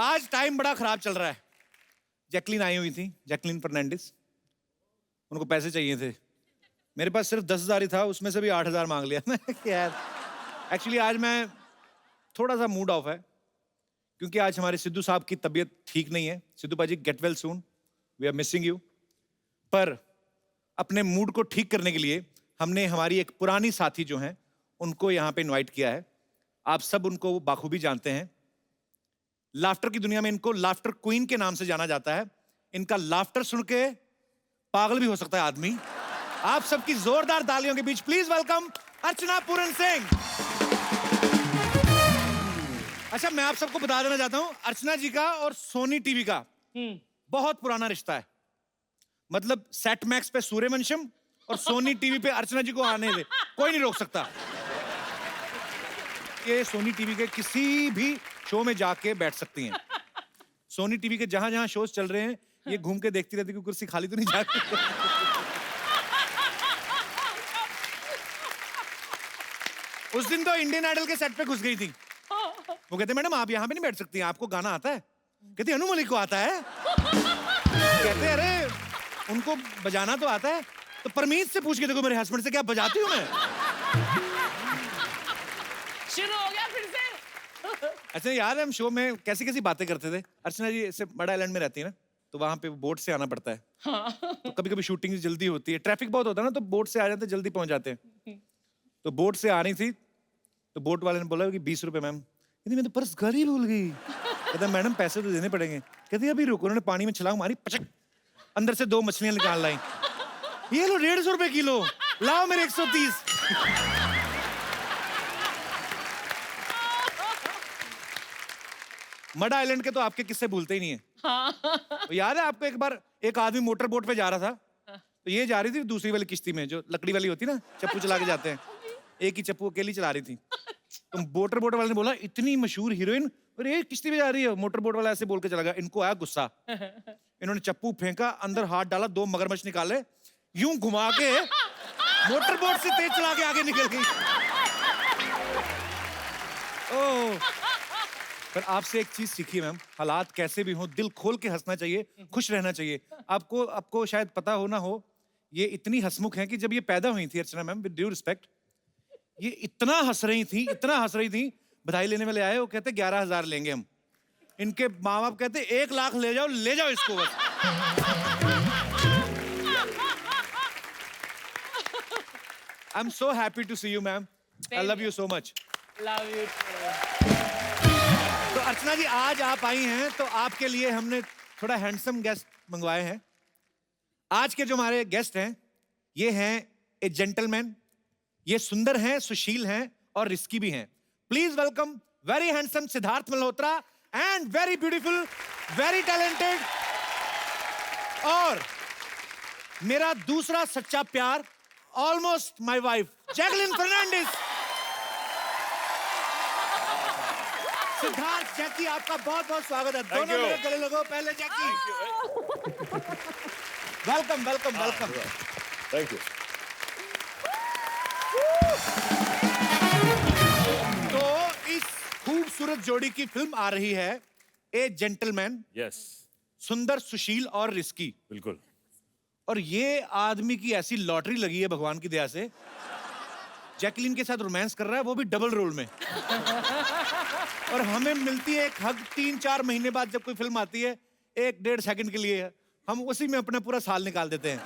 आज टाइम बड़ा खराब चल रहा है। जैकलीन आई हुई थी, जैकलीन फर्नांडिस। उनको पैसे चाहिए थे। मेरे पास सिर्फ 10,000 ही था, उसमें से भी 8,000 मांग लिया। मैं यार एक्चुअली आज मैं थोड़ा सा मूड ऑफ है क्योंकि आज हमारे सिद्धू साहब की तबीयत ठीक नहीं है। Sidhu paaji get well soon, we are missing you. पर अपने मूड को ठीक करने के लिए हमने हमारी एक पुरानी साथी जो हैं उनको यहाँ पे इनवाइट किया है। आप सब उनको बाखूबी जानते हैं। लाफ्टर की दुनिया में इनको लाफ्टर क्वीन के नाम से जाना जाता है। इनका लाफ्टर सुन के पागल भी हो सकता है आदमी। आप सबकी जोरदार तालियों के बीच प्लीज वेलकम अर्चना पूरन सिंह। अच्छा, मैं आप सबको बता देना चाहता हूं, अर्चना जी का और सोनी टीवी का बहुत पुराना रिश्ता है। मतलब सेट मैक्स पे सूर्यवंशम और सोनी टीवी पे अर्चना जी को आने दे, कोई नहीं रोक सकता। ये सोनी टीवी के किसी भी शो में जाके बैठ सकती हैं। सोनी टीवी के जहां जहां शोज चल रहे हैं ये घूम के देखती रहती कि कुर्सी खाली तो नहीं जाती। उस दिन तो इंडियन आइडल के सेट पे घुस गई थी। वो कहते मैडम आप यहाँ पे नहीं बैठ सकती हैं, आपको गाना आता है? कहती अनु मलिक को आता है। कहते अरे उनको बजाना तो आता है, तो परमीत से पूछ के देखो मेरे हस्बैंड से, क्या बजाती हूँ मैं? शुरू हो गया फिर से। अच्छा यार, हम शो में कैसी कैसी बातें करते थे। अर्चना जी ऐसे बड़ा आइलैंड में रहती है ना, तो वहां पे बोट से आना पड़ता है। हाँ। तो कभी कभी शूटिंग जल्दी होती है, ट्रैफिक बहुत होता है ना, तो बोट से आ जाते, जल्दी पहुंच जाते हैं। तो बोट से आ रही थी, तो बोट वाले ने बोला कि 20 रुपए मैम। कहती मैं तो पर्स घर ही भूल गई। कहता मैडम पैसे तो देने पड़ेंगे। कहती अभी रुको। उन्होंने पानी में छलांग मारी, पचक, अंदर से 2 मछलियां निकाल लाई। ये लो 150 रुपए किलो, लाओ मेरे 130। मड आइलैंड के तो आपके किस्से भूलते ही नहीं है। हाँ। तो याद है आपको, एक बार एक आदमी मोटर बोट पे जा रहा था, तो ये जा रही थी दूसरी वाली किश्ती में जो लकड़ी वाली होती ना, चप्पू चला के जाते हैं। एक ही चप्पू अकेली चला रही थी। तो मोटर बोट वाले ने बोला इतनी मशहूर हीरोइन और ये किश्ती में जा रही है। मोटर बोट वाला ऐसे बोल के चला गया। इनको आया गुस्सा, इन्होंने चप्पू फेंका, अंदर हाथ डाला, 2 मगरमच्छ निकाले, यूं घुमा के मोटर बोट से तेज चला के आगे निकल गई। ओह, पर आपसे एक चीज सीखी मैम, हालात कैसे भी हो दिल खोल के हंसना चाहिए, खुश रहना चाहिए। आपको शायद पता हो ना हो, ये इतनी हंसमुख हैं कि जब ये पैदा हुई थी अर्चना मैम, विद ड्यू रिस्पेक्ट, ये इतना हंस रही थी, बधाई लेने वाले आए, वो कहते 11,000 लेंगे हम। इनके माँ बाप कहते 1 लाख ले जाओ इसको बस। I am so happy to see you ma'am, I love you so much. Love you. तो अर्चना जी आज आप आई हैं, तो आपके लिए हमने थोड़ा हैंडसम गेस्ट मंगवाए हैं। आज के जो हमारे गेस्ट हैं ये हैं ए जेंटलमैन। ये सुंदर हैं, सुशील हैं और रिस्की भी हैं। Please welcome very handsome Siddharth Malhotra and very beautiful, very talented और मेरा दूसरा सच्चा प्यार, almost my wife, Jacqueline Fernandez. Siddharth, Jackie, आपका बहुत बहुत स्वागत है। दोनों मेरे गले लगो। पहले Jackie. Welcome welcome welcome. Thank you. तो इस खूबसूरत जोड़ी की फिल्म आ रही है ए जेंटलमैन। यस। सुंदर, सुशील और रिस्की। बिल्कुल। और ये आदमी की ऐसी लॉटरी लगी है भगवान की दया से, जैकलीन के साथ रोमांस कर रहा है, वो भी डबल रोल में। और हमें मिलती है एक हग 3-4 महीने बाद, जब कोई फिल्म आती है 1-1.5 सेकंड के लिए, हम उसी में अपना पूरा साल निकाल देते हैं।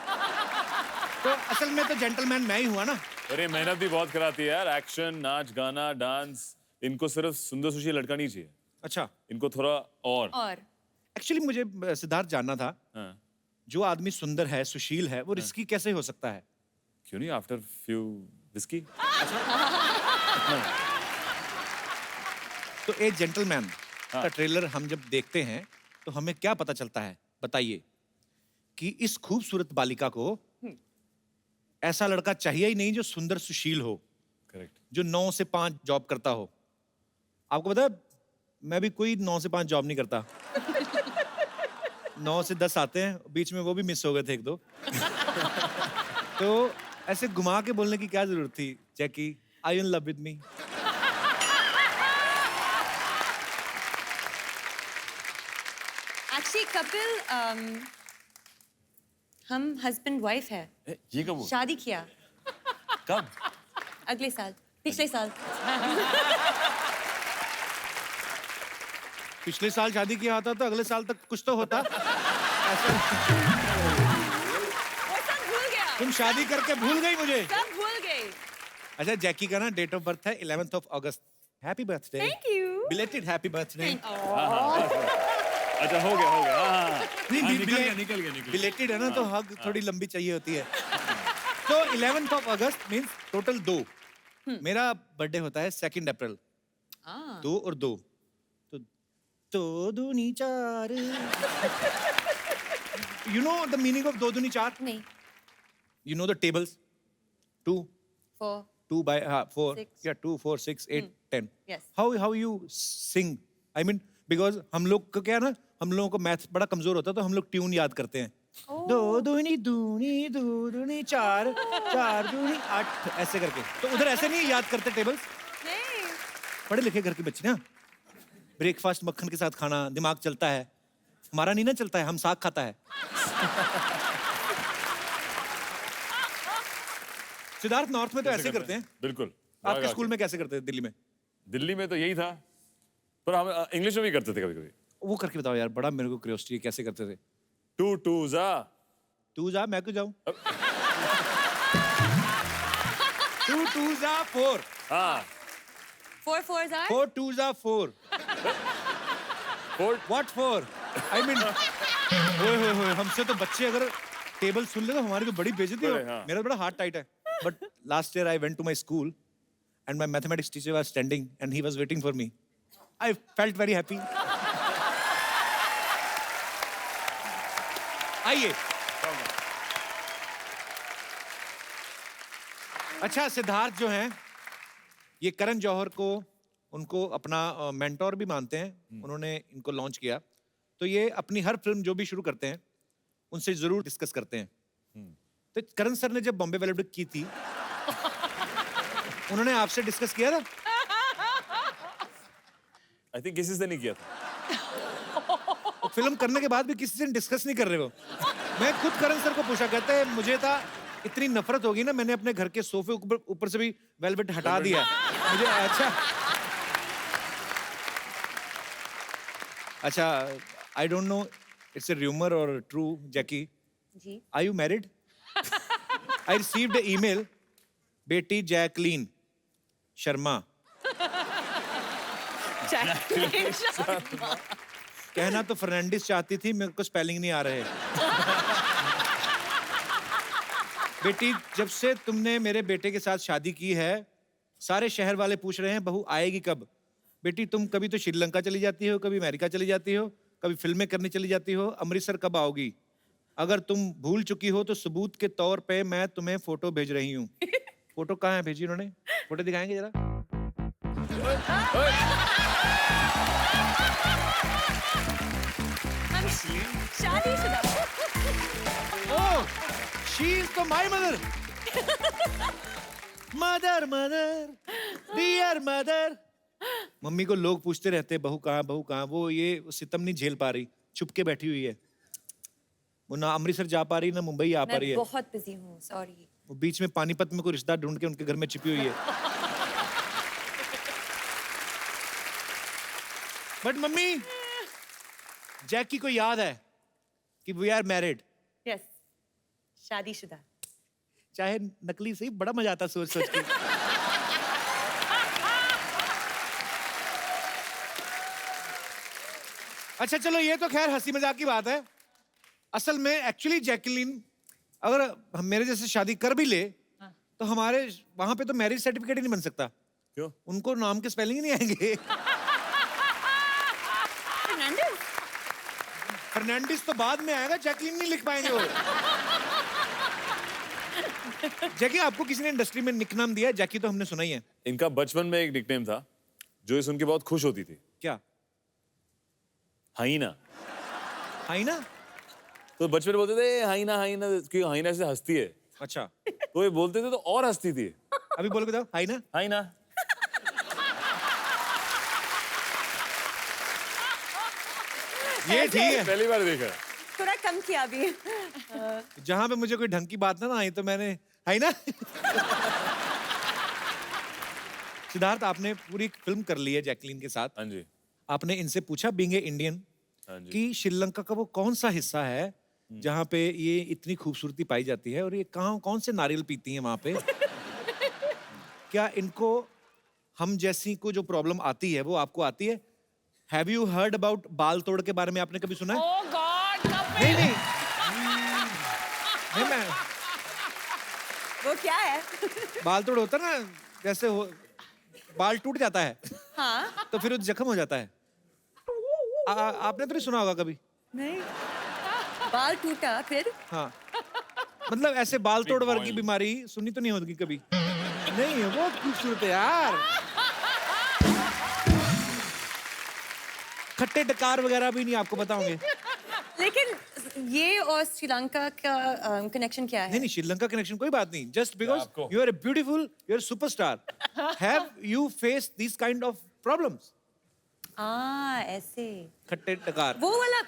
तो असल में तो जेंटलमैन मैं ही हुआ ना। अरे मेहनत भी बहुत कराती है यार, एक्शन, नाच, गाना, डांस। इनको सिर्फ सुंदर सुशील लड़का नहीं चाहिए। अच्छा, इनको थोड़ा और एक्चुअली मुझे सिद्धार्थ जानना था, हाँ। जो आदमी सुंदर है, सुशील है, वो रिस्की कैसे हो सकता है? क्यों नहीं, आफ्टर फ्यू विस्की। तो ए जेंटलमैन का ट्रेलर हम जब देखते हैं तो हमें क्या पता चलता है, बताइए। कि इस खूबसूरत बालिका को ऐसा लड़का चाहिए ही नहीं जो सुंदर सुशील हो। करेक्ट। जो 9 से 5 जॉब करता हो। आपको पता है मैं भी कोई 9 से 5 जॉब नहीं करता। 9 से 10 आते हैं, बीच में वो भी मिस हो गए थे 1-2। तो ऐसे घुमा के बोलने की क्या जरूरत थी, Jackie I in love with me. Actually Kapil हम हस्बैंड वाइफ है, ये कब हुआ? शादी किया कब? अगले साल, पिछले साल। पिछले साल शादी किया होता तो अगले साल तक कुछ तो होता। ऐसा वो सब भूल गया, तुम शादी करके भूल गई मुझे। सब भूल गए। अच्छा, जैकी का ना डेट ऑफ बर्थ है 11th of August। Happy birthday. Thank you. Belated happy birthday. अच्छा, हो गया हाँ, नहीं, निकल गया। बिलेटेड है ना तो हग थोड़ी लंबी चाहिए होती है। तो 11th of August means total 2। मेरा बर्थडे होता है 2 अप्रैल। 2 और 2 तो 2 दूनी 4। You know the meaning of 2 दूनी 4? नहीं, You know the tables? 2 4, 2 by 4 6. yeah 2 4 6 8 10 Yes. how you sing I mean because हम लोग को क्या है ना, हम लोगों को मैथ बड़ा कमजोर होता है तो हम लोग ट्यून याद करते हैं। 2 दूनी दूनी 2 दूनी 4 4 दूनी 8 ऐसे करके। तो उधर ऐसे नहीं याद करते टेबल्स। नहीं। पढ़े लिखे घर की बच्ची ना, ब्रेकफास्ट मक्खन के साथ खाना, दिमाग चलता है। हमारा नहीं ना चलता है, हम साग खाता है। सिद्धार्थ नॉर्थ में तो ऐसे करते हैं। बिल्कुल। आपके स्कूल में कैसे करते हैं दिल्ली में? दिल्ली में तो यही था, पर हम इंग्लिश में भी करते थे कभी-कभी। वो करके बताओ यार, बड़ा मेरे को क्यूरियोसिटी है कैसे करते थे। 2 2 जा। तू जा मैं क्यों जाऊं? 2 2 जा 4 हाँ 4 4s are 4 2 जा 4 4 व्हाट 4 आई मीन ओए हमसे तो बच्चे अगर टेबल सुन ले तो हमारी तो बड़ी बेइज्जती हो। बड़े, हाँ। मेरा बड़ा हार्ट टाइट है। But last year I went to my school and my mathematics teacher was standing and he was waiting for me. I felt very happy. आइए। अच्छा, सिद्धार्थ जो हैं ये करण जौहर को उनको अपना मेंटोर भी मानते हैं। उन्होंने इनको लॉन्च किया तो ये अपनी हर फिल्म जो भी शुरू करते हैं उनसे जरूर डिस्कस करते हैं। तो करण सर ने जब बॉम्बे वेलवेट की थी उन्होंने आपसे डिस्कस किया था? आई थिंक किसी से नहीं किया था। और फिल्म करने के बाद भी किसी से डिस्कस नहीं कर रहे हो। मैं खुद करण सर को पूछा, कहते हैं मुझे था इतनी नफरत होगी ना, मैंने अपने घर के सोफे ऊपर से भी वेलवेट हटा दिया है। मुझे अच्छा I don't know it's a rumour और true Jackie, ji. Are you married? I received email, बेटी जैकलीन शर्मा, कहना तो फर्नांडिस चाहती थी, मेरे को स्पेलिंग नहीं आ रहे। बेटी, जब से तुमने मेरे बेटे के साथ शादी की है सारे शहर वाले पूछ रहे हैं बहू आएगी कब। बेटी, तुम कभी तो श्रीलंका चली जाती हो, कभी अमेरिका चली जाती हो, कभी फिल्में करने चली जाती हो, अमृतसर कब आओगी? अगर तुम भूल चुकी हो तो सबूत के तौर पे मैं तुम्हें फोटो भेज रही हूँ। फोटो कहाँ है भेजी उन्होंने? फोटो दिखाएंगे जरा। हम शादीशुदा। Oh, she is to my mother. Mother, mother, dear mother. Mummy को लोग पूछते रहते हैं बहू कहाँ। वो ये सितम नहीं झेल पा रही, छुप के बैठी हुई है। वो ना अमृतसर जा पा रही ना मुंबई आ पा रही मैं है। बहुत बिजी हूँ, सॉरी। वो बीच में पानीपत में कोई रिश्ता ढूंढ के उनके घर में छिपी हुई है। बट मम्मी, जैकी को याद है कि वी आर मैरिड। यस, शादीशुदा। चाहे नकली सही, बड़ा मजा आता सोच सोच के। अच्छा चलो, ये तो खैर हंसी मजाक की बात है। असल में एक्चुअली जैकलीन अगर हम मेरे जैसे शादी कर भी ले तो हमारे वहां पे तो मैरिज सर्टिफिकेट ही नहीं बन सकता। क्यों? उनको नाम के स्पेलिंग ही नहीं आएंगे। फर्नांडिस। फर्नांडिस तो बाद में आएगा, जैकलीन नहीं लिख पाएंगे वो। जैकी, आपको किसी ने इंडस्ट्री में निकनाम दिया है? जैकी तो हमने सुना ही है। इनका बचपन में एक निकनेम था जो ये सुन के बहुत खुश होती थी। क्या? हाइना। हाइना? तो बचपन में बोलते थे हाइना हाइना, क्योंकि हाइना से हंसती है। अच्छा, तो ये बोलते थे तो और हंसती थी। अभी बोल के बताओ, हाइना। हाइना। ये ठीक है। पहली बार देखा। थोड़ा कम किया अभी। जहां पे मुझे कोई ढंग की बात ना आई तो मैंने है ना। सिद्धार्थ, आपने पूरी फिल्म कर ली है जैकलीन के साथ। हाँ जी। आपने इनसे पूछा बीइंग ए इंडियन हाँ जी। कि श्रीलंका का वो कौन सा हिस्सा है जहां पे ये इतनी खूबसूरती पाई जाती है और ये कहाँ कौन से नारियल पीती हैं वहां पे। क्या इनको हम जैसी को जो प्रॉब्लम आती है वो आपको आती है? हैव यू हर्ड अबाउट बाल तोड़ के बारे में आपने कभी सुना है? Oh God, नहीं कपिल। नहीं नहीं मैं वो क्या है? बाल तोड़ होता ना, जैसे हो बाल टूट जाता है हाँ। तो फिर वो जख्म हो जाता है। आपने तो नहीं सुना होगा कभी? नहीं। बाल टूटा फिर? हाँ, मतलब ऐसे बाल तोड़ वर्गी बीमारी सुनी तो नहीं होगी कभी? नहीं है, बहुत खूबसूरत है यार। खट्टे डकार वगैरह भी नहीं आपको बताओगे। लेकिन ये और श्रीलंका का कनेक्शन क्या है? नहीं नहीं, श्रीलंका कनेक्शन कोई बात नहीं। जस्ट बिकॉज आपको? You are a beautiful, you are superstar. Have you face this kind of problems? ऐसे। खट्टे डकार। वो वाला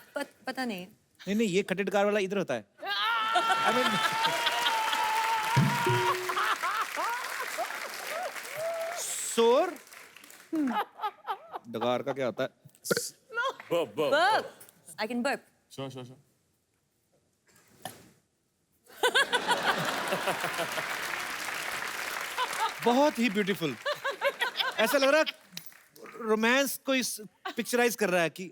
पता नहीं। नहीं नहीं, ये खट्टे डकार वाला इधर होता है। I mean, सोर डकार का क्या होता है? Burp. Burp. I can burp. Sure. बहुत ही ब्यूटीफुल। ऐसा लग रहा है रोमांस को इस पिक्चराइज कर रहा है कि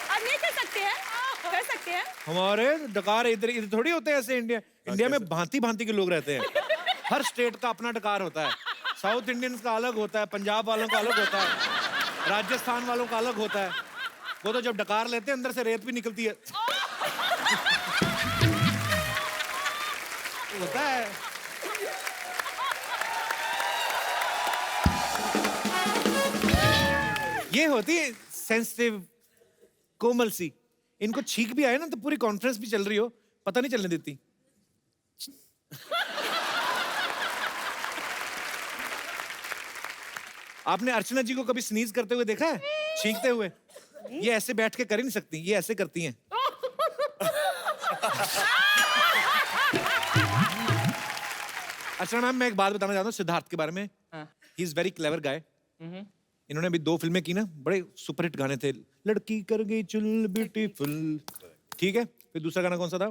अब ये कर सकते हैं? कर सकते हैं? हमारे डकार इधर इधर थोड़ी होते हैं ऐसे। इंडिया में भांति भांति के लोग रहते हैं। हर स्टेट का अपना डकार होता है। साउथ इंडियंस का अलग होता है, पंजाब वालों का अलग होता है, राजस्थान वालों का अलग होता है। वो तो जब डकार लेते हैं अंदर से रेत भी निकलती है। होता है। ये होती है सेंसिटिव, कोमल सी। इनको छींक भी आए ना तो पूरी कॉन्फ्रेंस भी चल रही हो, पता नहीं चलने देती। आपने अर्चना जी को कभी स्नीज करते हुए देखा है? छींकते हुए? ये ऐसे बैठ के कर ही नहीं सकती, ये ऐसे करती हैं। अर्चना मैम, मैं एक बात बताना चाहता हूँ सिद्धार्थ के बारे में। ही इज वेरी क्लेवर गाय। इन्होंने अभी 2 फिल्में की ना, बड़े सुपरहिट गाने थे। लड़की कर गई चुल ब्यूटीफुल, ठीक है। फिर दूसरा गाना कौन सा था?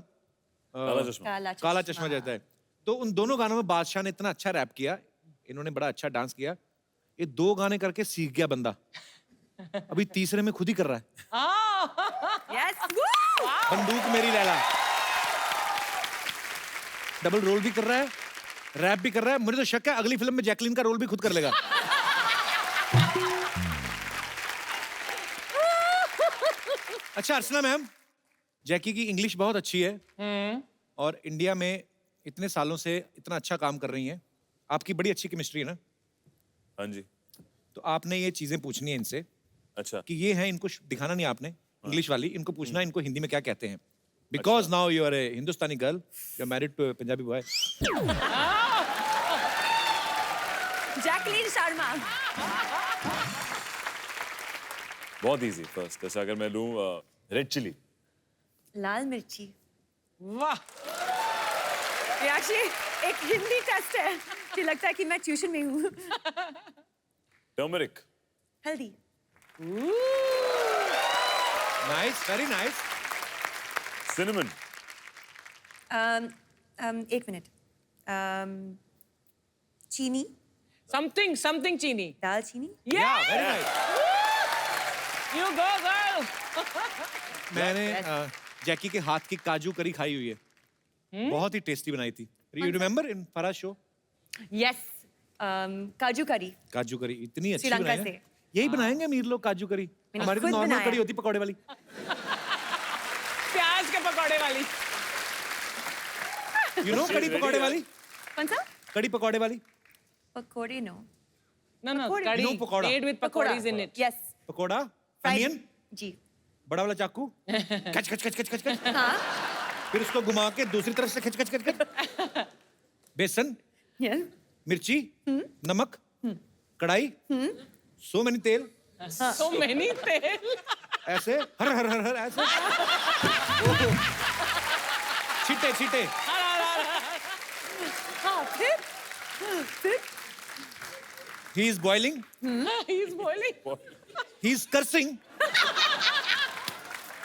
काला चश्मा। काला चश्मा जैसा है। तो उन दोनों गानों में बादशाह ने इतना अच्छा रैप किया, इन्होंने बड़ा अच्छा डांस किया। ये 2 गाने करके सीख गया बंदा, अभी तीसरे में खुद ही कर रहा है। Yes. बंदूक मेरी लैला। डबल रोल भी कर रहा है, रैप भी कर रहा है। मुझे तो शक है अगली फिल्म में जैकलीन का रोल भी खुद कर लेगा। अच्छा अर्चना मैम, जैकी की इंग्लिश बहुत अच्छी है और इंडिया में इतने सालों से इतना अच्छा काम कर रही हैं। आपकी बड़ी अच्छी केमिस्ट्री है ना, हाँ जी। तो आपने ये चीजें पूछनी है इनसे अच्छा। कि ये है, इनको दिखाना नहीं आपने इंग्लिश वाली, इनको पूछना इनको हिंदी में क्या कहते हैं। Because now you are a Hindustani girl, you are married to Punjabi boy. Jacqueline Sharma. बहुत इजी। फर्स्ट जैसे अगर मैं लूं रेड चिली। लाल मिर्ची। वाह। ये एक्चुअली एक हिंदी टेस्ट है कि लगता है कि मैं ट्यूशन में हूँ। टर्मरिक। हल्दी। Nice, very nice. सिनेमन। एक मिनट। चीनी। Something चीनी। दालचीनी। या very nice. You go girl. मैंने जैकी के हाथ की काजू करी खाई हुई है, बहुत ही टेस्टी बनाई थी। You remember in Faraz show? Yes. Kaju curry. काजू करी इतनी अच्छी श्रीलंका बनाई है। से। यही बनाएंगे अमीर लोग काजू करी। मैंने हमारी तो खुद नॉर्मल बनाया। कड़ी होती पकौड़े वाली। प्याज के पकौड़े वाली। यू नो कड़ी पकौड़े वाली? कौन सा? कड़ी पकौड़े वाली? Pakode no. No, pakode. curry No, pakoda. made with pakoras in it. Yes. Pakoda, onion, जी। बड़ा वाला चाकू, खच खच खच खच खच खच, हाँ। फिर उसको घुमा के दूसरी तरफ से खच खच खच खच, बेसन, यस। मिर्ची, नमक, कढ़ाई, सो मैनी तेल, So many तेल. ऐसे हर हर हर हर ऐसे ओहो। छीटे छीटे हाँ, फिर he is boiling, He's boiling. he is cursing,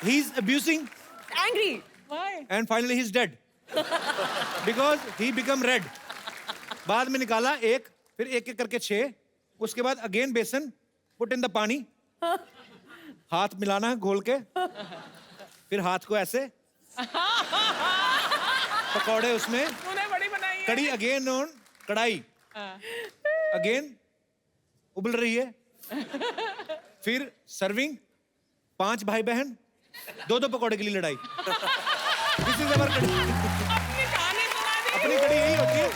he is abusing, angry. Why? and finally he is dead because he become red. बाद में निकाला एक, फिर एक एक करके 6, उसके बाद अगेन बेसन, पुट इन द पानी, हाथ मिलाना है घोल के, फिर हाथ को ऐसे, पकौड़े उसमें, तूने बड़ी बनाई है. कड़ी अगेन ऑन कढ़ाई, अगेन उबल रही है, फिर सर्विंग, 5 भाई बहन, 2-2 पकौड़े के लिए लड़ाई. दिस इज अवर कड़ी. अपनी कहानी सुना दी. अपनी कड़ी यही होती है.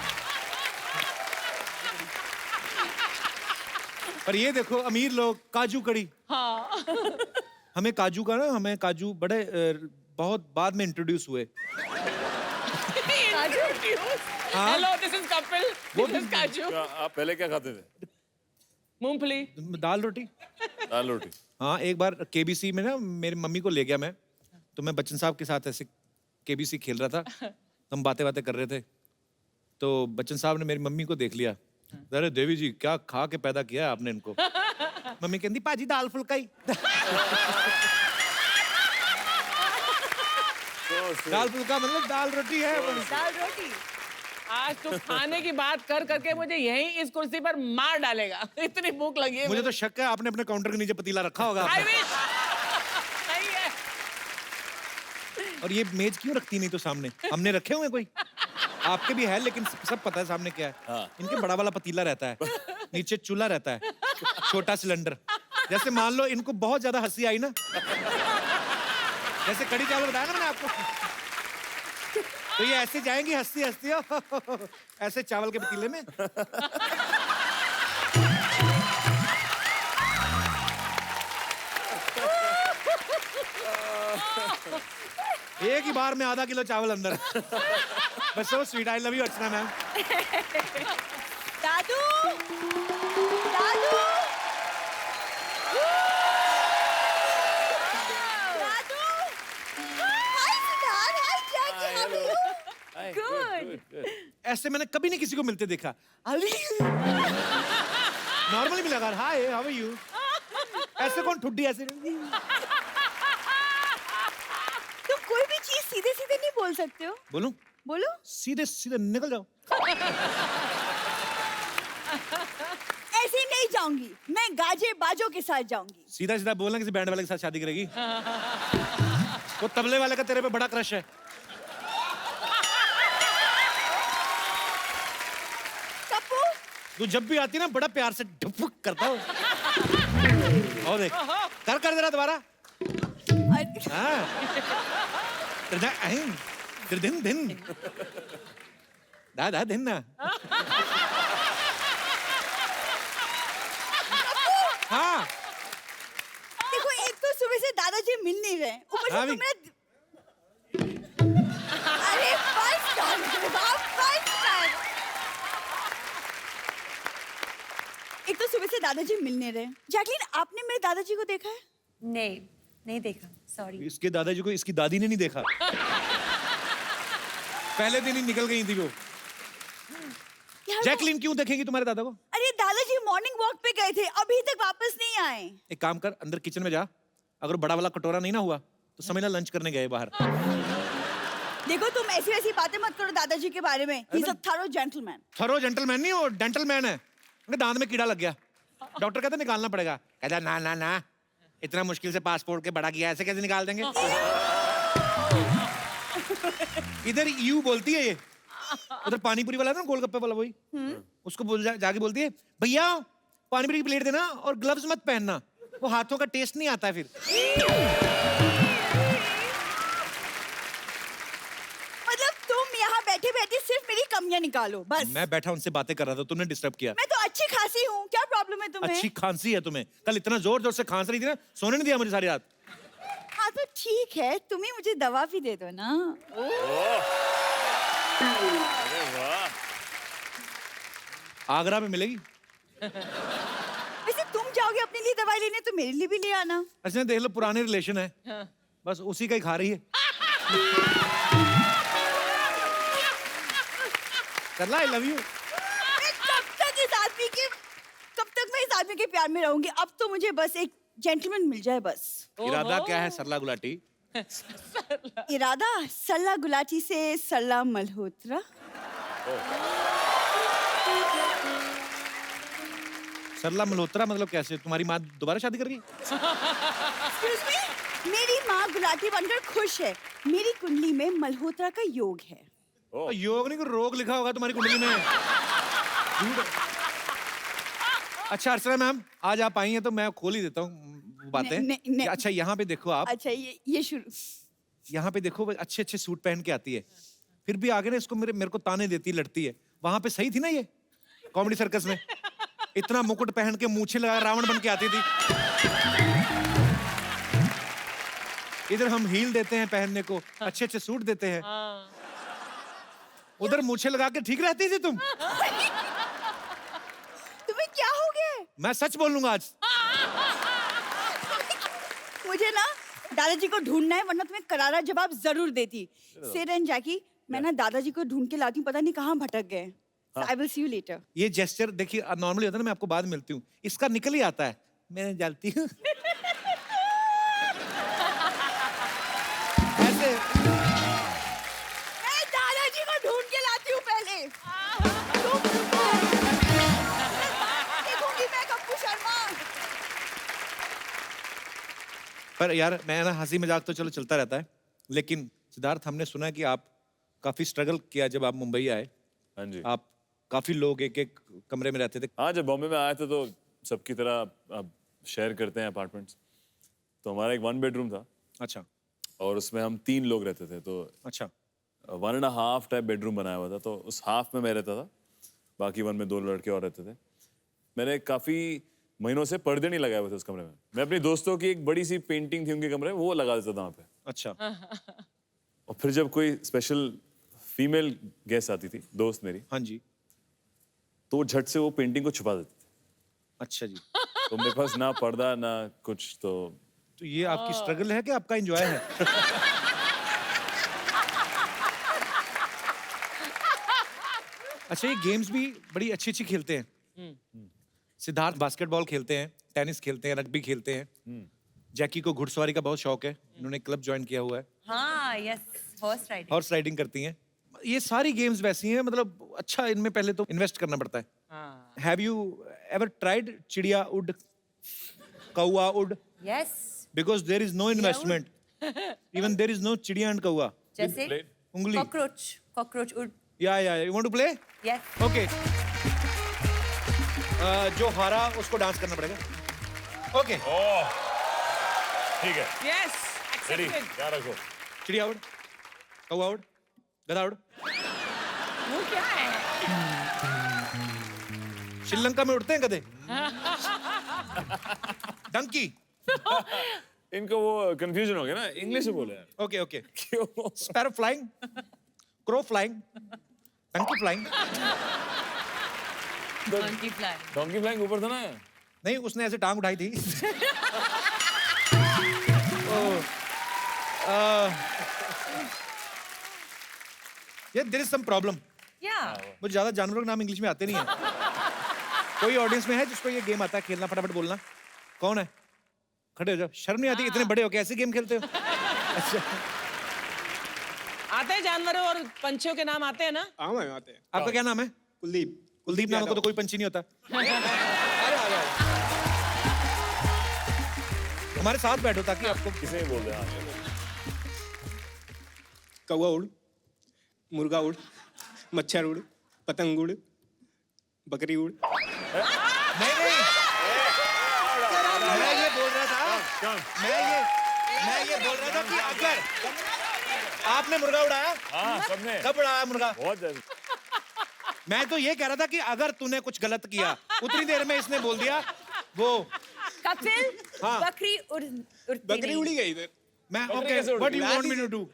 पर ये देखो अमीर लोग काजू कड़ी. हाँ. हमें काजू का ना, हमें काजू बड़े बहुत बाद में इंट्रोड्यूस हुए. हाँ. Hello, this is Kapil. वो This is Kaju. आप पहले क्या खाते थे? मूंगफली. दाल रोटी. दाल रोटी. हाँ, एक बार केबीसी में ना मेरी मम्मी को ले गया मैं, तो मैं बच्चन साहब के साथ ऐसे केबीसी खेल रहा था, तो हम बातें कर रहे थे, तो बच्चन साहब ने मेरी मम्मी को देख लिया. अरे देवी जी क्या खा के पैदा किया है आपने इनको. मम्मी कहती पाजी दाल फुल्का ही. दाल फुल्का मतलब दाल रोटी है. दाल रोटी. आज तू खाने की बात कर करके मुझे यहीं इस कुर्सी पर मार डालेगा. इतनी भूख लगी है मुझे तो शक है आपने अपने काउंटर के नीचे पतीला रखा होगा I आपने. wish. नहीं है. और ये मेज क्यों रखती नहीं तो सामने? हमने रखे हुए कोई? आपके भी है लेकिन सब पता है सामने क्या है. हाँ. इनके बड़ा वाला पतीला रहता है, नीचे चूल्हा रहता है, छोटा सिलेंडर. जैसे मान लो इनको बहुत ज्यादा हंसी आई ना, जैसे कड़ी चावल बताया ना मैंने आपको, तो ये ऐसे जाएंगी हंसती हंसती ऐसे चावल के पतीले में. एक ही बार में आधा किलो चावल अंदर. बस so sweet. I love you Archana ma'am. Dadu. Dadu. Dadu. Hi, Siddharth. Hi, Jackie. How are you? Good. ऐसे मैंने कभी नहीं किसी को मिलते देखा. नॉर्मली भी लगा हाय हाउ आर यू. ऐसे कौन ठुड्डी ऐसे. तुम कोई भी चीज सीधे सीधे नहीं बोल सकते हो. बोलूं? बोलो. सीधे सीधे निकल जाओ. ऐसे ही नहीं जाऊंगी. मैं गाजे बाजों के साथ जाऊंगी. सीधा सीधा बोलना किसी बैंड वाले के साथ शादी करेगी. वो तबले वाले का तेरे पे बड़ा क्रश है. कप्पू. तू जब भी आती ना बड़ा प्यार से ढुक करता हो. और देख कर जरा दोबारा. हाँ. दिन दिन दा दिन ना. हाँ. देखो एक तो सुबह से दादाजी मिल नहीं रहे, ऊपर हाँ से भी. तुम मेरा. अरे बस कर. एक तो सुबह से दादाजी मिल नहीं रहे. जैकलीन आपने मेरे दादाजी को देखा है? नहीं नहीं देखा सॉरी. इसके दादाजी को इसकी दादी ने नहीं देखा. पहले दिन ही निकल गई थी वो. यार जैकलीन क्यों देखेंगी तुम्हारे दादा को? अरे दादाजी मॉर्निंग वॉक पे गए थे, अभी तक वापस नहीं आए. एक काम कर अंदर किचन में जा. अगर बड़ा वाला कटोरा नहीं ना हुआ तो समझना लंच करने गए बाहर. देखो तुम ऐसी वैसी बातें मत करो दादाजी के बारे में. He is a thorough gentleman. Thorough gentleman नहीं, वो डेंटल मैन है. उनके दांत में कीड़ा लग गया. डॉक्टर कहता निकालना पड़ेगा. कहता ना ना ना, इतना मुश्किल से पासपोर्ट के बड़ा किया, ऐसे कैसे निकाल देंगे. इधर यू बोलती है ये. उधर पानीपुरी वाला है ना गोलगप्पे वाला, वही उसको जाके बोलती है भैया पानीपुरी की प्लेट देना और ग्लव्स मत पहनना, वो हाथों का टेस्ट नहीं आता है फिर. मतलब तुम यहाँ बैठे बैठे सिर्फ मेरी कमियां निकालो बस. मैं बैठा उनसे बातें कर रहा था, तुमने डिस्टर्ब किया. मैं तो अच्छी खासी हूँ, क्या प्रॉब्लम है तुम्हें? अच्छी खांसी है तुम्हें. कल इतना जोर जोर से खांस रही थी ना, सोने नहीं दिया मुझे सारी रात. हाँ तो ठीक है, तुम ही मुझे दवा भी दे दो ना. अरे वाह. आगरा में मिलेगी. वैसे तुम जाओगे अपने लिए दवाई लेने तो मेरे लिए भी ले आना। अच्छा देख लो, पुराने रिलेशन है, बस उसी का ही खा रही है। सरला आई लव यू। कब तक मैं इस आदमी के प्यार में रहूंगी? अब तो मुझे बस एक जेंटलमैन मिल जाए बस। इरादा क्या है सरला गुलाटी? इरादा सरला गुलाटी से सरला मल्होत्रा। सरला मल्होत्रा मतलब कैसे? तुम्हारी माँ दोबारा शादी कर गई? Excuse me? मेरी माँ गुलाटी बनकर खुश है। मेरी कुंडली में मल्होत्रा का योग है। योग नहीं, कोई रोग लिखा होगा तुम्हारी कुंडली में। अच्छा अर्चना मैम, आज आप आई हैं तो मैं खोल ही देता हूँ बातें। नहीं। अच्छा यहाँ पे देखो आप, अच्छा ये शुरू। यहाँ पे देखो अच्छे अच्छे सूट पहन के आती है, फिर भी आगे ना इसको मेरे को ताने देती लड़ती है। वहां पे सही थी ना ये कॉमेडी सर्कस में? इतना मुकुट पहन के मूछे लगा रावण बन के आती थी। इधर हम हील देते हैं पहनने को, अच्छे अच्छे सूट देते हैं, उधर मूछे लगा के ठीक रहती थी तुम। तुम्हें क्या हो गया? मैं सच बोल लूंगा आज। मुझे ना दादाजी को ढूंढना है, वरना तुम्हें करारा जवाब जरूर देती। सिड एंड जैकी, मैं ना दादाजी को ढूंढ के लाती हूँ, पता नहीं कहाँ भटक गए। I will see you later. ये जेस्चर देखिए नॉर्मली होता है ना, मैं आपको बाद में मिलती हूँ, इसका निकल ही आता है, मैं जाती हूँ ऐसे। मैं दादाजी को ढूंढ के लाती हूँ पहले। देखूंगी मैं कप्पू शर्मा। पर यार मैं ना हंसी मजाक तो चलो चलता रहता है, लेकिन सिद्धार्थ हमने सुना है कि आप काफी स्ट्रगल किया जब आप मुंबई आए। हाँ जी। आप काफी लोग एक एक कमरे में रहते थे। हाँ, जब बॉम्बे में आए थे तो सबकी तरह अब शेयर करते हैं अपार्टमेंट्स, तो हमारा एक 1 बेडरूम था अच्छा और उसमें हम 3 लोग रहते थे। तो अच्छा 1.5 टाइप बेडरूम बनाया हुआ था, तो उस हाफ में मैं रहता था, बाकी 1 में 2 लड़के और रहते थे। मैंने काफ़ी महीनों से पर्दे नहीं लगाए हुए थे उस कमरे में। मैं अपनी दोस्तों की एक बड़ी सी पेंटिंग थी उनके कमरे में, वो लगा देता था वहाँ पे। अच्छा और फिर जब कोई स्पेशल फीमेल गेस्ट आती थी, दोस्त मेरी, हाँ जी। तो वो झट से वो पेंटिंग को छुपा देते थे। अच्छा जी, तो मेरे पास ना पर्दा ना कुछ, तो ये आपकी स्ट्रगल है कि आपका एंजॉय है? अच्छा ये गेम्स भी बड़ी अच्छी अच्छी खेलते हैं। सिद्धार्थ बास्केटबॉल खेलते हैं, टेनिस खेलते हैं, रग्बी खेलते हैं। जैकी को घुड़सवारी का बहुत शौक है, इन्होंने क्लब ज्वाइन किया हुआ है, हाँ yes, horse riding. Horse riding करती हैं। ये सारी गेम्स वैसी हैं, मतलब अच्छा इनमें पहले तो इन्वेस्ट करना पड़ता है। हैव यू एवर ट्राइड चिड़िया उड, कौआ उड? Yes, because there is no investment, even there is no chidiya and kauwa. जैसे उंगली। कॉकरोच उड। या you want to play? Yes. Okay जो हारा उसको डांस करना पड़ेगा। ओके ठीक है। Yes, ready, accepted. याद रखो। चिड़िया उड़, कौआ उड़, गधा उड़। वो क्या है? श्रीलंका में उड़ते हैं गधे। डंकी। इनको वो कंफ्यूजन हो गया ना, इंग्लिश में बोले यार। Okay okay. क्यों? Sparrow flying, crow flying, donkey flying. Donkey fly. Donkey flying ऊपर था ना? नहीं, उसने ऐसे टांग उठाई थी। There is some problem. या मुझे ज्यादा जानवरों के नाम इंग्लिश में आते नहीं है। कोई ऑडियंस में है जिसको ये गेम आता है खेलना? फटाफट बोलना। कौन है? खड़े हो जाओ, शर्म नहीं आती? इतने बड़े हो के ऐसे गेम खेलते हो? अच्छा आते हैं जानवरों और पंछियों के नाम आते हैं ना? हाँ मैम आते हैं। आपका क्या नाम है? कुलदीप। कुलदीप नाम का तो कोई पंछी नहीं होता। हमारे साथ बैठो ताकि आपको किसे बोल रहे हैं? कौवा उड़, मुर्गा उड़, मच्छर उड़, पतंग उड़, बकरी उड़। नहीं नहीं, मैं ये बोल रहा था, मैं ये बोल रहा था कि अगर आपने मुर्गा उड़ाया, हाँ, सबने। कब उड़ाया मुर्गा? बहुत ज्यादा। मैं तो ये कह रहा था कि अगर तूने कुछ गलत किया, उतनी देर में इसने बोल दिया वो। कपिल, हाँ। बकरी उड़ती बकरी नहीं। उड़ी गई इधर। मैं बकरी ओके, कैसे उड़ व्हाट गई? You want me to do?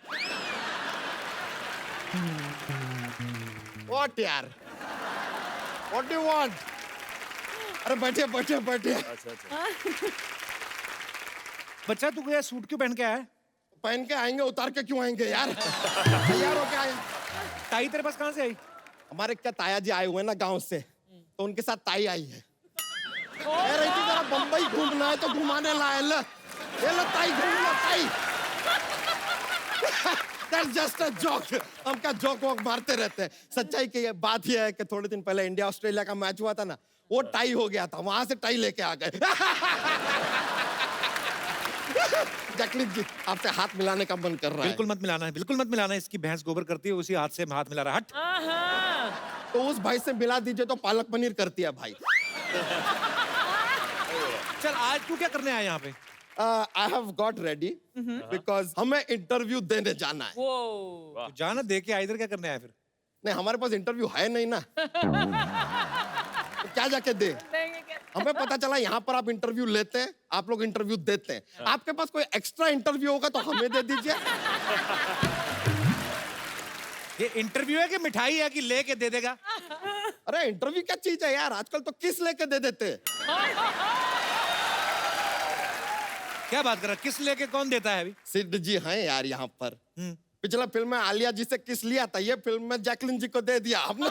What यार? What do you want? अरे बैठिए बैठिए बैठिए। अच्छा अच्छा। बच्चा तू क्या सूट क्यों पहन के आया है? पहन के आएंगे, उतार के क्यों आएंगे यार? तैयार होके आए। टाई तेरे पास कहाँ से आई? हमारे क्या ताया जी आए हुए हैं ना गांव से, तो उनके साथ ताई आई है। कह रही थी जरा बम्बई घूमना है तो घुमाने लाए। ले ये लो ताई, घूम लो ताई। That's just a joke. हम क्या जोक वोक मारते रहते हैं। सच्चाई की ये बात ये है कि थोड़े दिन पहले इंडिया ऑस्ट्रेलिया का मैच हुआ था ना, वो टाई हो गया था, वहां से टाई लेके आ गए। जैकलिन जी आपसे हाथ मिलाने का मन कर रहा है। बिल्कुल मत मिलाना है, बिल्कुल मत मिलाना है। इसकी भैंस गोबर करती है, उसी हाथ से हाथ मिला रहा है। हट। हाँ। तो उस भाई से मिला दीजिए तो पालक पनीर करती है भाई। चल आज तू क्या करने आया यहाँ पे? I have got ready because हमें इंटरव्यू देने जाना है। वो तू जाना दे के इधर क्या करने आया फिर? नहीं हमारे पास इंटरव्यू है नहीं ना। तो क्या जाके दे? हमें पता चला यहाँ पर आप इंटरव्यू लेते हैं, आप लोग इंटरव्यू देते हैं। आपके पास कोई एक्स्ट्रा इंटरव्यू होगा तो हमें दे दीजिए। ये इंटरव्यू है कि मिठाई है कि लेके दे देगा? अरे इंटरव्यू क्या चीज है यार, आजकल तो किस लेके दे देते हैं। क्या बात कर रहा है? किस लेके कौन देता है अभी? सिद्ध जी हैं यार यहाँ पर। पिछला फिल्म में आलिया जी से किस लिया था, ये फिल्म में जैकलिन जी को दे दिया हमने।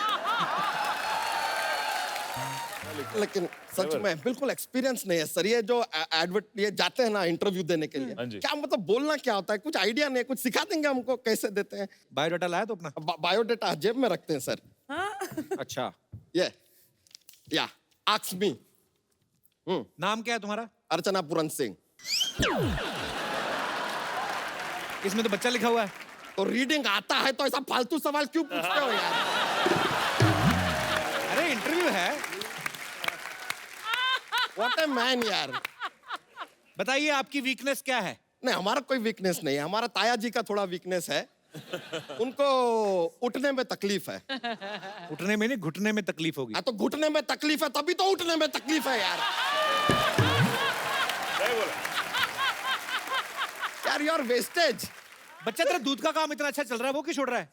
लेकिन सच में बिल्कुल एक्सपीरियंस नहीं है सर। ये जो ये जाते हैं ना इंटरव्यू देने के लिए, हाँ जी। क्या मतलब बोलना क्या होता है, कुछ आइडिया नहीं, कुछ सिखा देंगे हमको कैसे देते हैं? बायोडाटा लाया तो अपना? बायोडाटा जेब में रखते हैं सर। अच्छा। ये या आस्क मी। नाम क्या है तुम्हारा? अर्चना पूरन सिंह। इसमें तो बच्चा लिखा हुआ है। तो रीडिंग आता है तो ऐसा फालतू सवाल क्यों पूछते हो यार? अरे इंटरव्यू है। व्हाट ए मैन यार। बताइए आपकी वीकनेस क्या है? नहीं हमारा कोई वीकनेस नहीं है, हमारा ताया जी का थोड़ा वीकनेस है। उनको उठने में तकलीफ है। उठने में नहीं, घुटने में तकलीफ होगी। तो घुटने में तकलीफ है तभी तो उठने में तकलीफ है यार। यार योर वेस्टेज। बच्चा तेरा दूध का काम इतना अच्छा चल रहा है, वो क्यों छोड़ रहा है?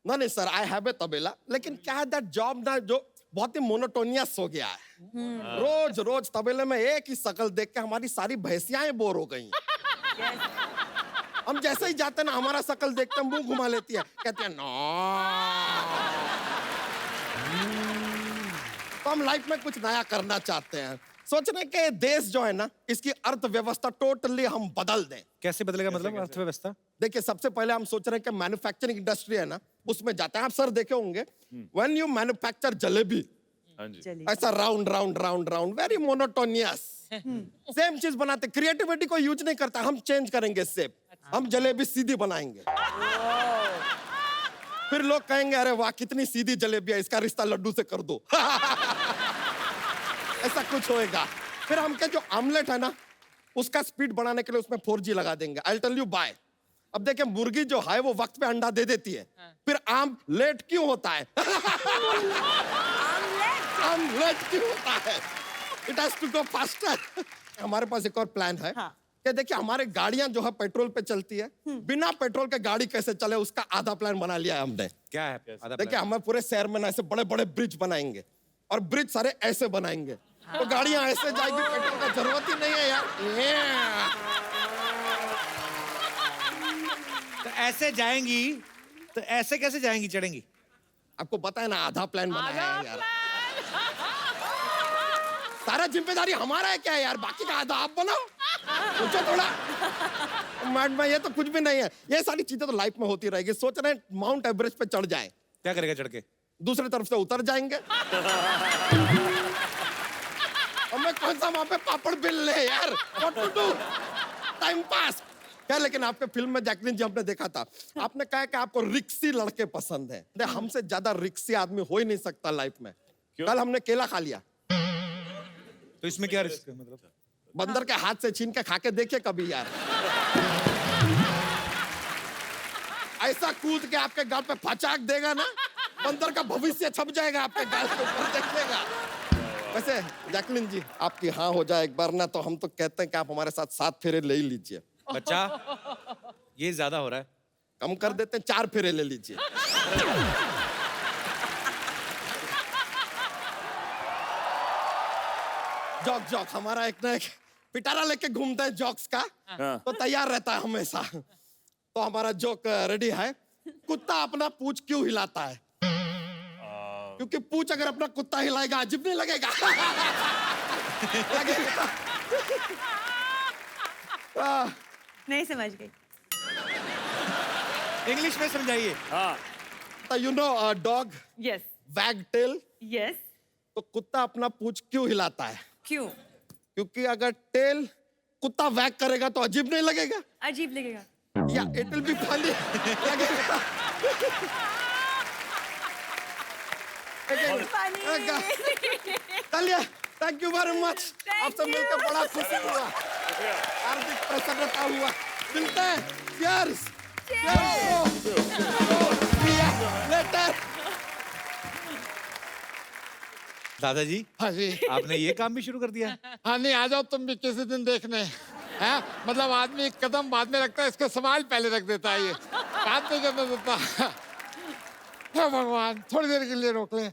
नहीं सर आई हैव ए तबेला, लेकिन क्या है दैट जॉब ना जो बहुत ही मोनोटोनियस हो गया है। रोज रोज तबेले में एक ही शक्ल देख के हमारी सारी भैंसियां बोर हो गई। हम जैसे ही जाते ना हमारा शक्ल देखते मुंह घुमा लेती है, कहती है नो। तो हम लाइफ में कुछ नया करना चाहते हैं, सोच रहे कि देश जो है ना इसकी अर्थव्यवस्था टोटली हम बदल दें। कैसे बदलेगा मतलब अर्थव्यवस्था? देखिए सबसे पहले हम सोच रहे हैं कि मैन्युफैक्चरिंग इंडस्ट्री है ना उसमें जाते हैं। आप सर देखे होंगे व्हेन यू मैन्युफैक्चर जलेबी, हाँ जी। ऐसा round round round round very monotonous same चीज बनाते। क्रिएटिविटी को यूज नहीं करता, हम चेंज करेंगे शेप। हम जलेबी सीधी बनाएंगे। फिर लोग कहेंगे अरे वाह कितनी सीधी जलेबी है, इसका रिश्ता लड्डू से कर दो। ऐसा कुछ होएगा। फिर हम क्या जो आमलेट है ना उसका स्पीड बढ़ाने के लिए उसमें 4G लगा देंगे। I tell you bye. अब देखिए मुर्गी जो है वो वक्त पे अंडा दे देती है, फिर आम लेट क्यों होता है? आम लेट क्यों होता है? It has to go faster. हमारे पास एक और प्लान है कि देखिए हमारे गाड़ियां जो है पेट्रोल पे चलती है, बिना पेट्रोल के गाड़ी कैसे चले उसका आधा प्लान बना लिया है हमने। क्या है आधा देखिए प्लान? हमें पूरे शहर में ना ऐसे बड़े बड़े ब्रिज बनाएंगे और ब्रिज सारे ऐसे बनाएंगे, तो गाड़ियां ऐसे जाएगी, पेट्रोल का जरूरत ही नहीं है यार। तो ऐसे जाएंगी तो ऐसे कैसे जाएंगी, चढ़ेंगी? आपको पता है ना आधा प्लान बनाया है यार। सारा जिम्मेदारी हमारा है क्या यार, बाकी का आधा आप बनाओ। सोचो थोड़ा। मैडम ये तो कुछ भी नहीं है, ये सारी चीजें तो लाइफ में होती रहेगी। सोच रहे हैं माउंट एवरेस्ट पे चढ़ जाए, क्या करेगा चढ़ के? दूसरी तरफ से उतर जाएंगे। हमें कौन सा वहां पे पापड़ बिल ले यार, what to do, time pass क्या। लेकिन आपके फिल्म में जैकलिन जी हमने देखा था, आपने कहा कि आपको रिक्सी लड़के पसंद है। हमसे ज्यादा रिक्सी आदमी हो ही नहीं सकता लाइफ में। कल हमने केला खा लिया, तो इसमें क्या रिस्क है मतलब? बंदर के हाथ से छीन के खा के देखिए कभी यार। ऐसा कूद के आपके गाल पे फचाक देगा ना, बंदर का भविष्य छप जाएगा आपके गाल के ऊपर, देखिएगा। वैसे जैकलिन जी आपकी हाँ हो जाए एक बार ना, तो हम तो कहते हैं कि आप हमारे साथ 7 फेरे ले ही लीजिए। बच्चा ये ज्यादा हो रहा है। कम कर देते हैं, 4 फेरे ले लीजिए। जॉक जॉक हमारा एक ना एक पिटारा लेके घूमता है जॉक्स का, हाँ। तो तैयार रहता है हमेशा। तो हमारा जोक रेडी है। कुत्ता अपना पूंछ क्यों हिलाता है? क्योंकि पूंछ अगर अपना कुत्ता हिलाएगा अजीब नहीं लगेगा। लगेगा। नहीं समझ गई। इंग्लिश में समझाइए। हाँ तो यू नो डॉग यस वैग टेल, यस तो कुत्ता अपना पूंछ क्यों हिलाता है? क्यों? क्योंकि अगर टेल कुत्ता वैग करेगा तो अजीब नहीं लगेगा, अजीब लगेगा। या इट विल बी फनी लगेगा। चलिए, थैंक यू वेरी मच। आपसे मिलकर बड़ा खुशी हुआ, हार्दिक प्रसन्नता हुआ। मिलते हैं। Cheers. लेटर। दादाजी, हाँ जी। आपने ये काम भी शुरू कर दिया? हाँ नहीं, आ जाओ तुम भी किसी दिन देखने। हैं? मतलब आदमी एक कदम बाद में रखता है, इसके सवाल पहले रख देता है ये। बात नहीं करने देता। हे भगवान, थोड़ी देर के लिए रोक ले।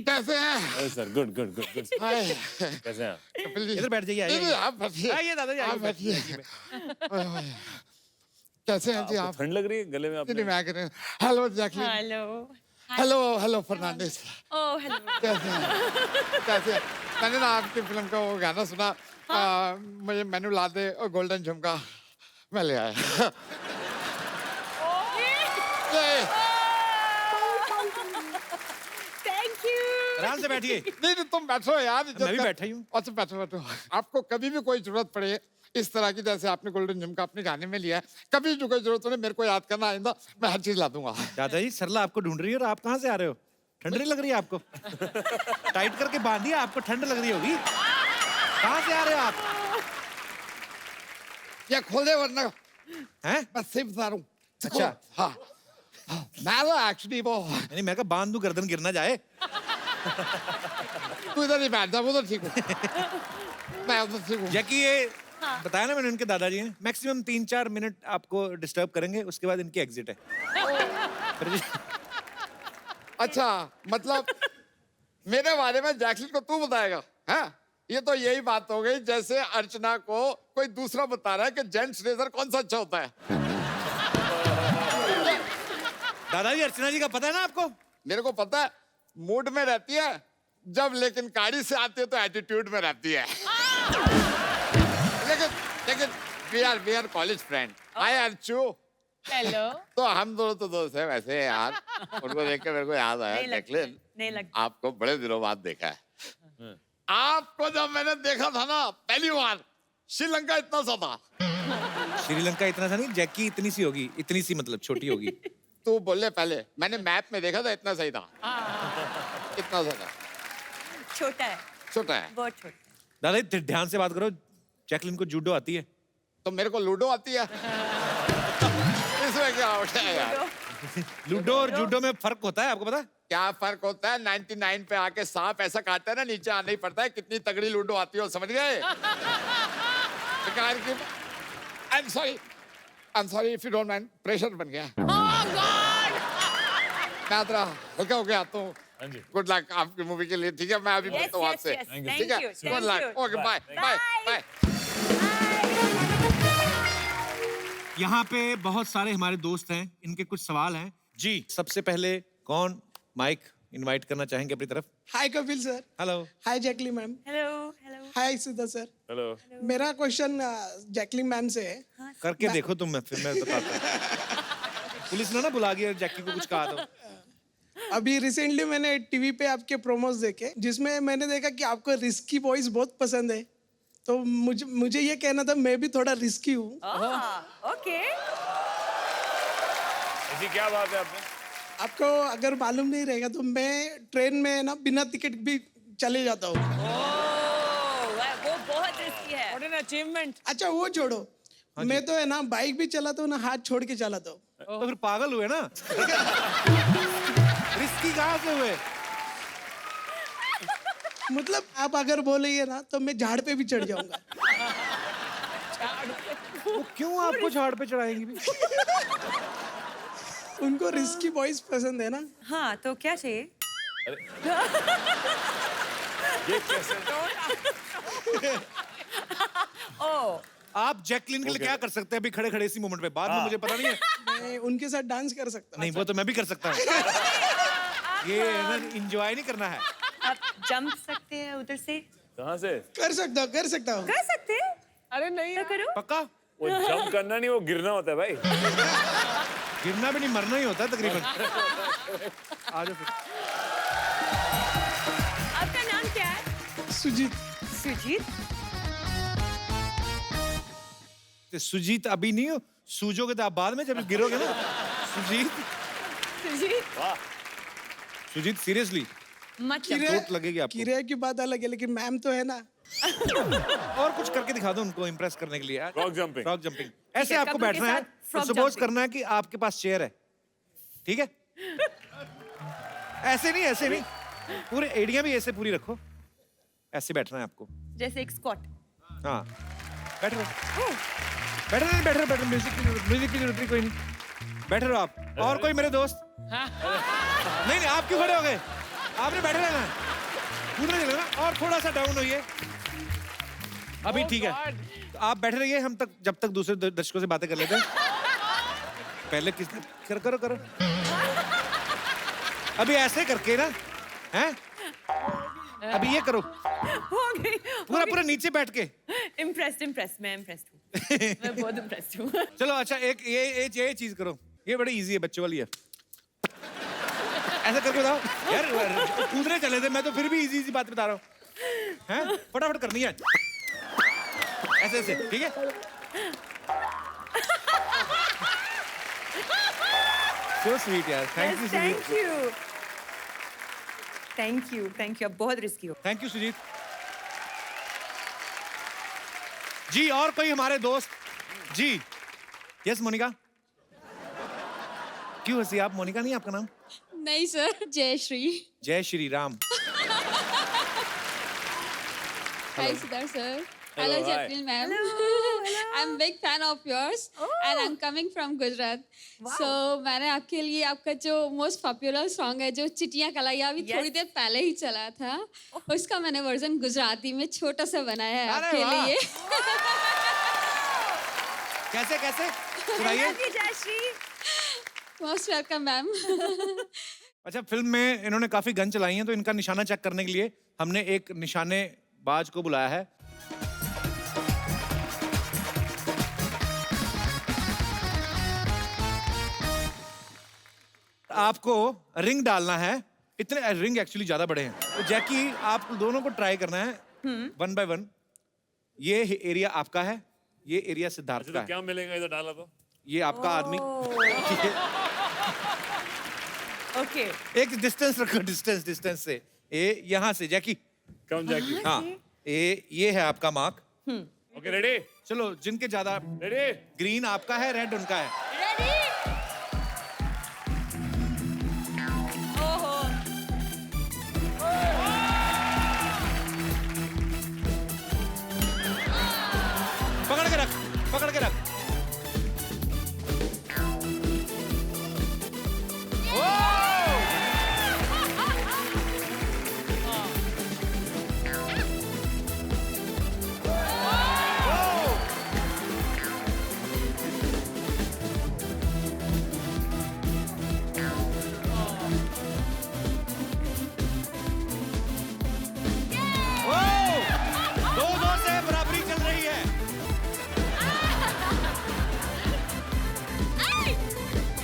कैसे हैं? Sir, good good good good. Hi. कैसे हैं? कपिल जी। इधर बैठ जाइए, आइए। नहीं, नहीं, आप बैठिए। आइए दादाजी, आइए, आप बैठिए। ओए, ओए। कैसे हैं जी आपको आप? ठंड लग रही है गले में नहीं, आपने? मैं कह रहा हूँ। Hello Jacqueline. Hello. Hello hello Fernandes. Oh hello. कैसे हैं? कैसे हैं? मैंने ना आपकी फिल्म का वो गाना सुना। मुझे मेनू ला दे और गोल्डन झुमका, मैं ले आया। ये, थैंक यू। आराम से बैठिए। नहीं नहीं तुम बैठो यार। मैं भी बैठा ही हूँ। अच्छा बैठो बैठो। आपको कभी भी कोई जरूरत पड़े इस तरह की, जैसे आपने गोल्डन झुमका अपने गाने में लिया है, कभी जो कोई जरूरत हो मेरे को याद करना, आइंदा मैं हर चीज ला दूंगा। दादाजी, सरला आपको ढूंढ रही है और आप कहाँ से आ रहे हो? ठंड नहीं लग रही है आपको? टाइट करके बांधिए, आपको ठंड लग रही होगी। कहाँ से आ रहे हो आप? ये खोल दे वरना हैं? मैं सिर्फ बता रहा हूँ। अच्छा। हाँ मैं वो एक्चुअली वो, नहीं, मैं कहा बांध दूं, गर्दन गिर ना जाए। तू इधर ही बैठ जा, उधर ठीक हूँ। मैं उधर ठीक हूँ। जैकी, ये बताया ना मैंने, उनके दादाजी हैं, मैक्सिमम 3-4 मिनट आपको डिस्टर्ब करेंगे, उसके बाद इनकी एग्जिट है। अच्छा मतलब मेरे बारे में जैकलिन को तू बताएगा? हैं? ये तो यही बात हो गई जैसे अर्चना को कोई दूसरा बता रहा है कि जेंट्स रेजर कौन सा अच्छा होता है। दादाजी, अर्चना जी का पता है ना आपको? मेरे को पता है, मूड में रहती है जब, लेकिन गाड़ी से आती है तो एटीट्यूड में रहती है। लेकिन लेकिन we are college friend. Hi Archu. Hello. तो हम दोनों तो दोस्त हैं वैसे यार। उनको देख के मेरे को याद आया, नहीं लगता, जैकलिन नहीं लगता। आपको बड़े दिनों बाद देखा है। आपको जब मैंने देखा था ना पहली बार, श्रीलंका इतना सा था। श्रीलंका इतना सा नहीं, जैकी इतनी सी होगी, इतनी सी मतलब छोटी होगी। तू बोले पहले, मैंने मैप में देखा था, इतना सही था। इतना सा था। छोटा है, छोटा है। बहुत छोटा। दादाजी, ध्यान से बात करो। जैकलिन को जूडो आती है। तो मेरे को लूडो आती है। इसमें क्या होता है यार? लूडो और जूडो में फर्क होता है, आपको पता है? क्या फर्क होता है? 99 पे आके सांप ऐसा काटता है ना, नीचे आना ही पड़ता है। कितनी तगड़ी लूडो आती है, समझ गए? I'm sorry if you don't mind, pressure बन गया। मैं जरा हल्का हो गया तो गुड लक आपकी मूवी के लिए। ठीक है, मैं अभी Yes, मिलता हूँ yes, आपसे। yes. ठीक Thank है, you, गुड thank लक। you. Okay, bye bye bye. यहाँ पे बहुत सारे हमारे दोस्त हैं, इनके कुछ सवाल हैं जी। सबसे पहले कौन माइक इनवाइट करना चाहेंगे अपनी तरफ? Hi Kapil sir. Hello. Hi Jacqueline ma'am. Hello hello. Hi Sudha sir. Hello. मेरा क्वेश्चन जैकलिन मैम से है। करके देखो तुम, फिर मैं बताता हूँ। पुलिस ने ना बुला गया जैकी को, कुछ कहा तो। अभी रिसेंटली मैंने टीवी पे आपके प्रोमोस देखे, जिसमें मैंने देखा कि आपको रिस्की वॉइस बहुत पसंद है। तो मुझे ये कहना था, मैं भी थोड़ा रिस्की हूँ। ओके। ऐसी क्या बात है आपने? आपको अगर मालूम नहीं रहेगा तो मैं ट्रेन में ना बिना टिकट भी चले जाता हूँ। वो बहुत रिस्की है। What an achievement. अच्छा वो छोड़ो, मैं तो है ना बाइक भी चलाता हूँ ना, हाथ छोड़ के चलाता हूँ। तो फिर पागल हुए ना। रिस्की कहाँ से हुए? मतलब आप अगर बोलेंगे ना तो मैं झाड़ पे भी चढ़ जाऊंगा। वो क्यों आपको झाड़ पे चढ़ाएंगी भी? उनको रिस्की बॉयज पसंद है ना? हाँ, तो क्या चाहिए? ये कैसे? ओह, आप जैकलिन के लिए क्या कर सकते हैं अभी खड़े खड़े इसी मोमेंट पे? बाद में मुझे पता नहीं है। मैं उनके साथ डांस कर सकता हूँ। नहीं, वो तो मैं भी कर सकता हूँ। ये एंजॉय नहीं करना है। आप जंप सकते हैं उधर से? कहाँ से? कर सकता हूँ, कर सकता हूँ। कर सकते हैं? अरे नहीं तो करो। पक्का? वो जंप करना नहीं, वो गिरना होता है भाई। गिरना भी नहीं, मरना ही होता है तकरीबन। आ जाओ फिर। आपका नाम क्या है? सुजीत। सुजीत? तो सुजीत अभी नहीं हो, सूजोगे तो आप बाद में जब गिरोगे ना। सुजीत, सुजीत? सुजीत सीरियसली मतलब चोट लगेगी आपको। किराया की बात अलग है, लेकिन मैम तो है ना। और कुछ करके दिखा दो उनको इम्प्रेस करने के लिए। Frog jumping. Frog jumping. ऐसे है, आपको कपड़ों के बैठना है साथ और frog सपोज jumping. करना है कि आपके पास चेयर है, ठीक है? ऐसे नहीं, ऐसे नहीं, पूरे एड़ियां भी ऐसे पूरी रखो। ऐसे बैठना है आपको। जैसे एक स्क्वाट। हाँ, बैठ रहो, बैठ रहे, बैठ रहे, बैठ रहे। म्यूजिक की जरूरत नहीं, कोई नहीं, बैठ रहे हो आप। और कोई मेरे दोस्त? नहीं नहीं, आप क्यों खड़े हो गए? आपने बैठे रहना है, कूदना नहीं लगना। और थोड़ा सा डाउन होइए, अभी ठीक है। तो आप बैठे रहिए, हम तक जब तक दूसरे दर्शकों से बातें कर लेते हैं। पहले किसने करो करो। अभी ऐसे करके ना, हैं? अभी ये करो, हो गई। पूरा नीचे बैठ के। इम्प्रेस्ड, मैं इम्प्रेस्ड हूँ। मैं बहुत इम्प्रेस्ड हूँ। चलो अच्छा, एक ये चीज करो, ये बड़ी इजी है, बच्चों वाली है। ऐसा करके बताओ यार, कूदने चले थे, मैं तो फिर भी इजी बात बता रहा हूँ। हैं? फटाफट करनी है, ऐसे ऐसे, ठीक है? सो स्वीट यार, thank you Sujit. Thank you. आप बहुत रिस्की हो। Thank you Sujit ji. और कोई हमारे दोस्त जी? यस मोनिका। क्यों हंसी आप? मोनिका नहीं आपका नाम? नहीं सर, जयश्री। जय Shri Ram. Hi Siddharth sir. Hello, hi. Jacqueline ma'am. I'm big fan of yours and I'm coming from Gujarat. So मैंने आपके लिए आपका जो most popular song है जो चिटियां कलाइयां अभी थोड़ी देर पहले ही चला था, उसका मैंने वर्जन गुजराती में छोटा सा बनाया है अरे आपके वाह। लिए। कैसे कैसे सुनाइए। जयश्री। Most welcome ma'am. अच्छा, फिल्म में इन्होंने काफी गन चलाई हैं, तो इनका निशाना चेक करने के लिए हमने एक निशानेबाज को बुलाया है। आपको रिंग डालना है। इतने रिंग एक्चुअली ज्यादा बड़े हैं, तो जैकी आप दोनों को ट्राई करना है 1 by 1। ये एरिया आपका है, ये एरिया सिद्धार्थ अच्छा, का तो है। क्या मिलेगा इधर डाला तो? ये आपका आदमी। ओके। एक डिस्टेंस रखो, डिस्टेंस से। ये यहाँ से जैकी। कम जैकी। हाँ, ये है आपका मार्क। Okay, ready? चलो, जिनके ज्यादा रेडी? ग्रीन आपका है, रेड उनका है। रेडी? ओहो। पकड़ के रख, पकड़ के रख। दो से बराबरी चल रही है।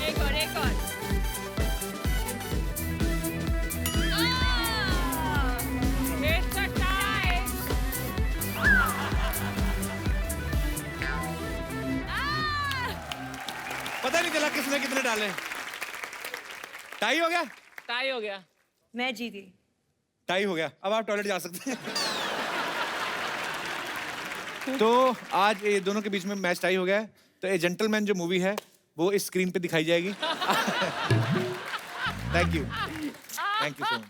एक और। It's a tie. पता नहीं चला किसने कितने डाले। टाई हो गया, टाई हो गया। मैं जीती। टाई हो गया। अब आप टॉयलेट जा सकते हैं। तो आज ये दोनों के बीच में मैच टाई हो गया है। तो ये जेंटलमैन जो मूवी है वो इस स्क्रीन पे दिखाई जाएगी। Thank you so much.